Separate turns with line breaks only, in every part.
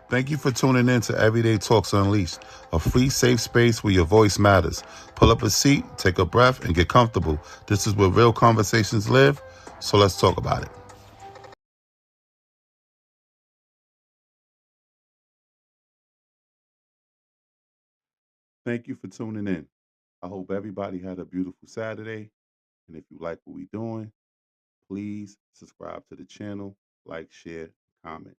Thank you for tuning in to Everyday Talks Unleashed, a free, safe space where your voice matters. Pull up a seat, take a breath, and get comfortable. This is where real conversations live, so let's talk about it. Thank you for tuning in. I hope everybody had a beautiful Saturday. And if you like what we're doing, please subscribe to the channel, like, share, comment.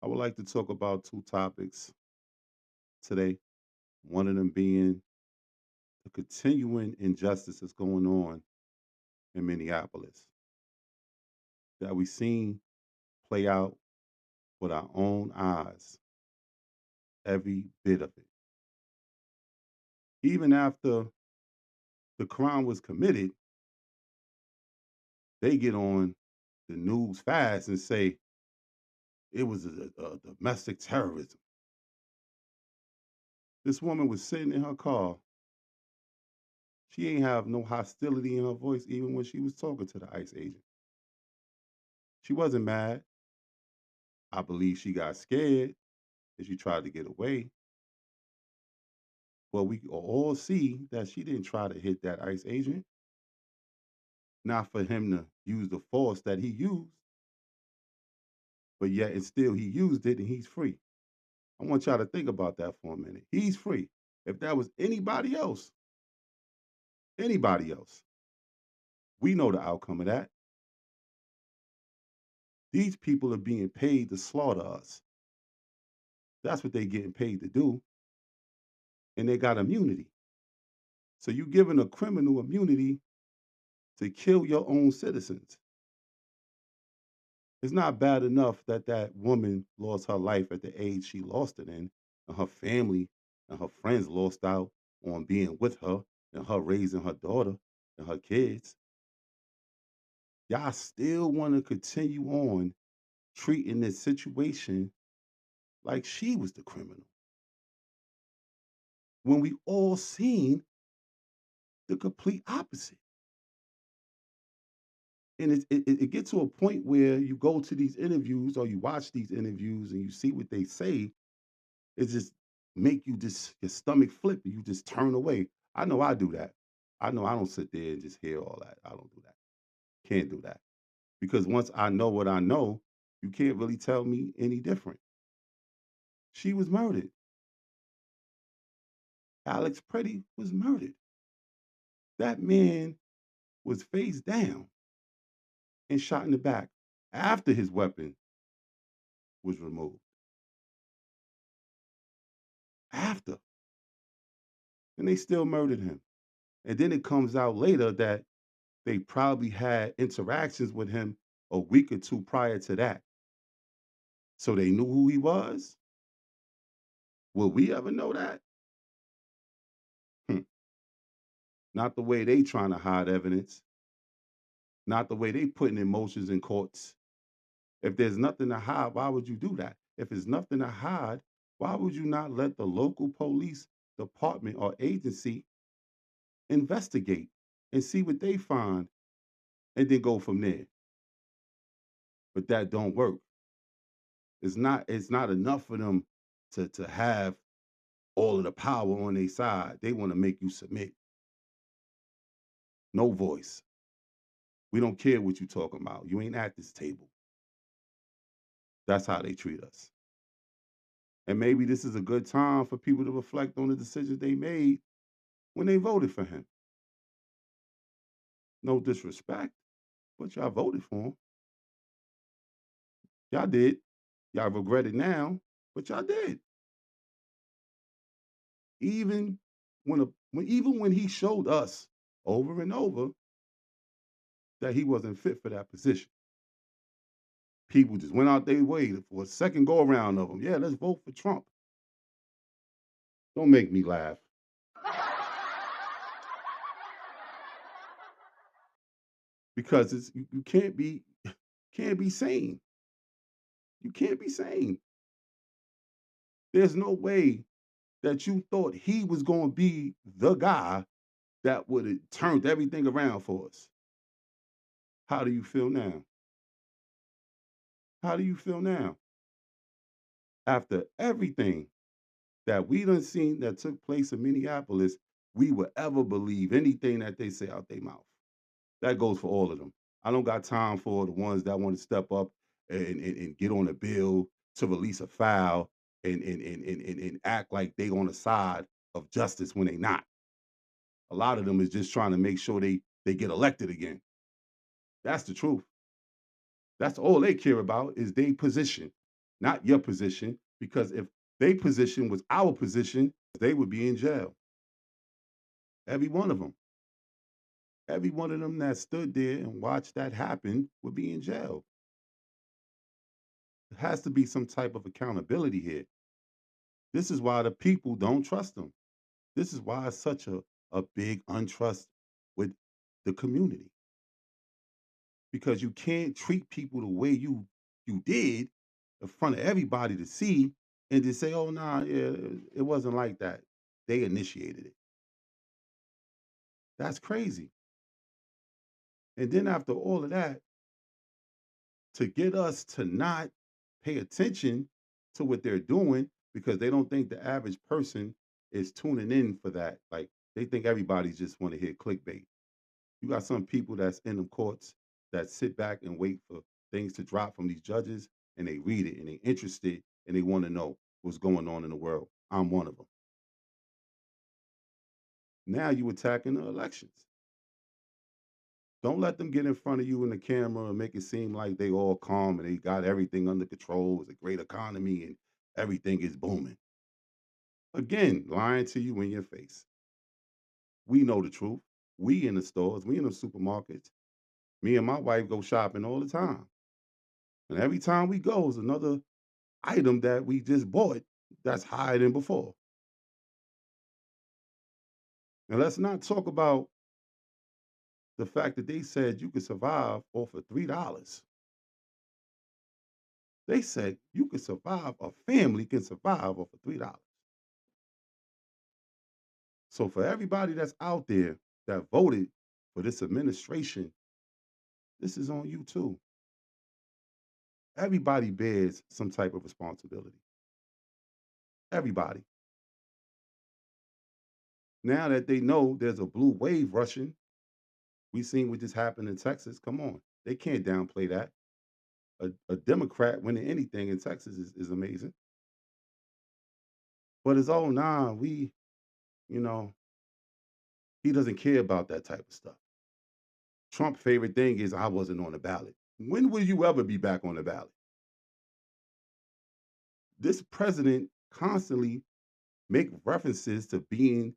I would like to talk about two topics today. One of them being the continuing injustice that's going on in Minneapolis that we've seen play out with our own eyes, every bit of it. Even after the crime was committed, they get on the news fast and say it was a domestic terrorism. This woman was sitting in her car. She ain't have no hostility in her voice, even when she was talking to the ICE agent. She wasn't mad. I believe she got scared and she tried to get away. But we all see that she didn't try to hit that ICE agent. Not for him to use the force that he used, but yet and still he used it and he's free. I want y'all to think about that for a minute. He's free. If that was anybody else, we know the outcome of that. These people are being paid to slaughter us. That's what they're getting paid to do. And they got immunity. So you giving a criminal immunity to kill your own citizens. It's not bad enough that that woman lost her life at the age she lost it in, and her family and her friends lost out on being with her and her raising her daughter and her kids. Y'all still want to continue on treating this situation like she was the criminal when we all seen the complete opposite. And it gets to a point where you go to these interviews or you watch these interviews and you see what they say. It just make you just your stomach flip and you just turn away. I know I do that. I know I don't sit there and just hear all that. I don't do that. Can't do that. Because once I know what I know, you can't really tell me any different. She was murdered. Alex Pretty was murdered. That man was face down and shot in the back after his weapon was removed. After. And they still murdered him. And then it comes out later that they probably had interactions with him a week or two prior to that. So they knew who he was. Will we ever know that? Hmm. Not the way they trying to hide evidence. Not the way they putting in motions in courts. If there's nothing to hide, why would you do that? If there's nothing to hide, why would you not let the local police department or agency investigate and see what they find and then go from there? But that don't work. It's not enough for them to have all of the power on their side. They want to make you submit. No voice. We don't care what you talking about. You ain't at this table. That's how they treat us. And maybe this is a good time for people to reflect on the decisions they made when they voted for him. No disrespect, but y'all voted for him. Y'all did. Y'all regret it now, but y'all did. Even even when he showed us over and over that he wasn't fit for that position. People just went out their way for a second go around of him. Yeah, let's vote for Trump. Don't make me laugh. Because you can't be sane. You can't be sane. There's no way that you thought he was going to be the guy that would have turned everything around for us. How do you feel now? How do you feel now? After everything that we done seen that took place in Minneapolis, we would ever believe anything that they say out their mouth. That goes for all of them. I don't got time for the ones that want to step up and get on a bill to release a file and act like they on the side of justice when they not. A lot of them is just trying to make sure they get elected again. That's the truth. That's all they care about is their position, not your position. Because if their position was our position, they would be in jail. Every one of them. Every one of them that stood there and watched that happen would be in jail. There has to be some type of accountability here. This is why the people don't trust them. This is why it's such a big untrust with the community. Because you can't treat people the way you did in front of everybody to see and just say, oh nah, yeah, it wasn't like that. They initiated it. That's crazy. And then after all of that, to get us to not pay attention to what they're doing because they don't think the average person is tuning in for that. Like they think everybody just want to hear clickbait. You got some people that's in the courts that sit back and wait for things to drop from these judges and they read it and they interested and they want to know what's going on in the world. I'm one of them. Now you attacking the elections. Don't let them get in front of you in the camera and make it seem like they all calm and they got everything under control. It's a great economy and everything is booming. Again, lying to you in your face. We know the truth. We in the stores, we in the supermarkets. Me and my wife go shopping all the time. And every time we go is another item that we just bought that's higher than before. And let's not talk about the fact that they said you could survive off of $3. They said you could survive, a family can survive off of $3. So for everybody that's out there that voted for this administration, this is on you too. Everybody bears some type of responsibility. Everybody. Now that they know there's a blue wave rushing, we seen what just happened in Texas. Come on. They can't downplay that. A Democrat winning anything in Texas is amazing. But it's oh nah, you know, he doesn't care about that type of stuff. Trump's favorite thing is I wasn't on the ballot. When will you ever be back on the ballot? This president constantly make references to being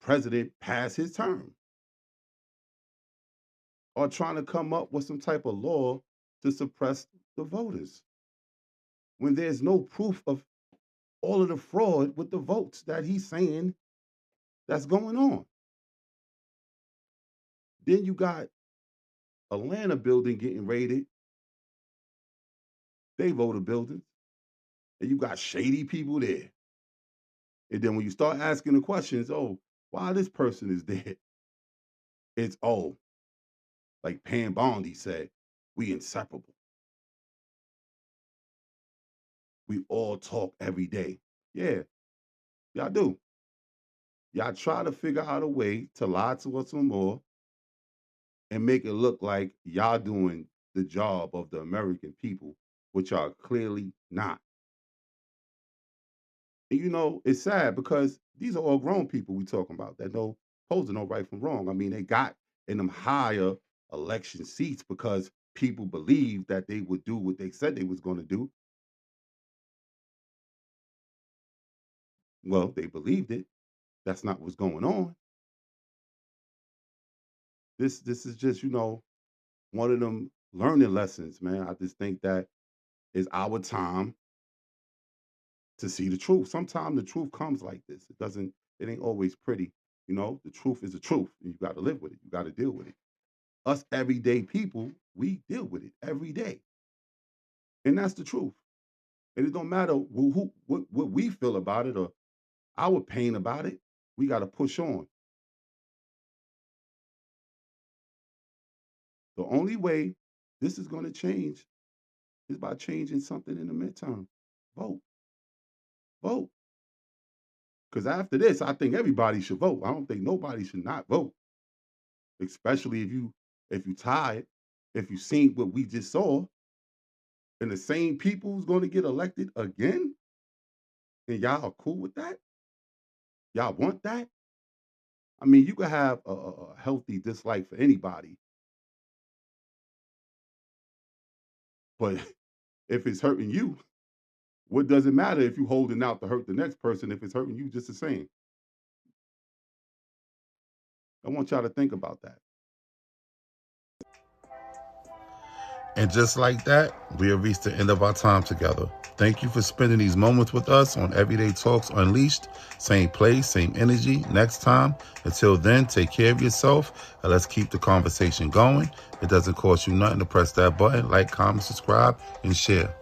president past his term or trying to come up with some type of law to suppress the voters when there's no proof of all of the fraud with the votes that he's saying that's going on. Then you got Atlanta building getting raided, they voter buildings, and you got shady people there. And then when you start asking the questions, oh, why this person is there? It's oh, like Pam Bondi said, we inseparable. We all talk every day. Yeah, y'all do. Y'all try to figure out a way to lie to us some more and make it look like y'all doing the job of the American people, which y'all clearly not. And it's sad because these are all grown people we talking about that know supposed to know right from wrong. I mean, they got in them higher election seats because people believed that they would do what they said they was going to do. Well, they believed it. That's not what's going on. This is just, one of them learning lessons, man. I just think that is our time to see the truth. Sometimes the truth comes like this. It ain't always pretty. The truth is the truth. And you got to live with it. You got to deal with it. Us everyday people, we deal with it every day. And that's the truth. And it don't matter what we feel about it or our pain about it. We got to push on. The only way this is going to change is by changing something in the midterm. Vote. vote. Because after this, I think everybody should vote. I don't think nobody should not vote, especially if you tired, if you seen what we just saw, and the same people who's going to get elected again, and y'all are cool with that. Y'all want that? I mean, you could have a healthy dislike for anybody, but if it's hurting you, what does it matter if you holding out to hurt the next person if it's hurting you just the same? I want y'all to think about that. And just like that, we have reached the end of our time together. Thank you for spending these moments with us on Everyday Talks Unleashed. Same place, same energy, next time. Until then, take care of yourself, and let's keep the conversation going. It doesn't cost you nothing to press that button, like, comment, subscribe, and share.